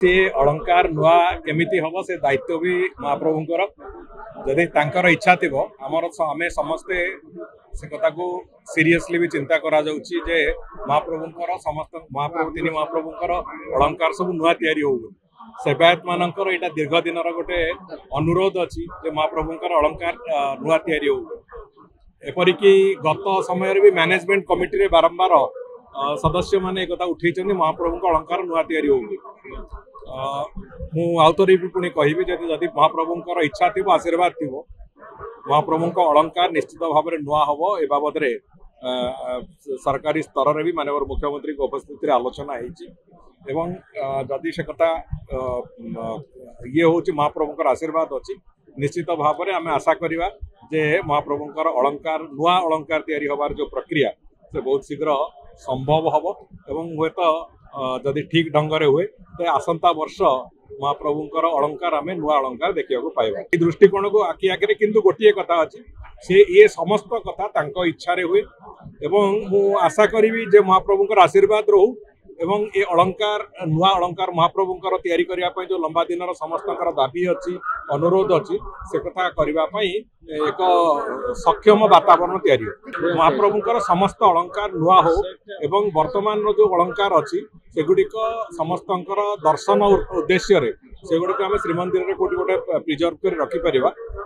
से अलंकार नुआ केमिति हम से दायित्व भी महाप्रभुंकर जदि तांकर इच्छा थी आमर आम समस्ते से कथा को सीरियसली भी चिंता करा जाउछि जे महाप्रभुंकर समस्त महाप्रभु तीन महाप्रभुंकर अलंकार सब नुआ तैयारी हो सेवायत मानकर एटा दीर्घ दिन गोटे अनुरोध अच्छी जे महाप्रभुंकर अलंकार नुआ तैयारी हो एपरिकी गत समय भी मैनेजमेंट कमिटी रे बारंबार सदस्य मैंने एक उठे महाप्रभु को अलंकार नुआ तैयारी हो आउथरे भी पुणी कहि जदि महाप्रभुंकर इच्छा थी आशीर्वाद थी महाप्रभु को अलंकार निश्चित भाव में नुआ हम ए बाबद सरकारी स्तर में भी माननीय मुख्यमंत्री की उपस्थिति आलोचना एवं जदि से कथा ये हूँ महाप्रभुंकर आशीर्वाद अच्छी निश्चित भाव में आम आशा करवा जे महाप्रभुंकर अलंकार नुआ अलंकार तैयारी हबार जो प्रक्रिया से बहुत शीघ्र संभव हम एवं हुए तो जदि ठीक ढंग से हुए तो आसंता वर्ष महाप्रभुंकर अलंकार आम नुआ अलंकार देखा पाइबा दृष्टिकोण को आखि आगे किंतु गोटे कथा अच्छी से ये समस्त कथा इच्छा हुए एवं मु आशा करी जे महाप्रभुंकर आशीर्वाद रहू एवं ये अलंकार नुआ अलंकार महाप्रभुंकर तैयारी करने जो लंबा दिन समस्त दाबी अच्छी अनुरोध अच्छी से कथा करने एक सक्षम वातावरण तैयारी हो महाप्रभुंकर समस्त अलंकार नुआ हो एवं वर्तमान जो अलंकार अच्छी सेगुड़िक समस्त दर्शन उद्देश्य सेगुड़िक आम श्रीमंदिर में कोटी गोटे प्रिजर्व कर रखिपर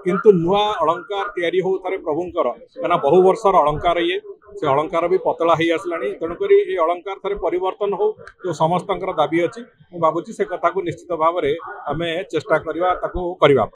किंतु नुआ अलंकार तैयारी हो थारे प्रभुंकर कहना बहु वर्षर अलंकार ये से अलंकार भी पतला ही आसला तेणुक ये अलंकार थारे परिवर्तन हो जो समस्त दाबी अच्छी मुझे भावुँ से कथा को निश्चित भाव में आम चेष्टा करवा।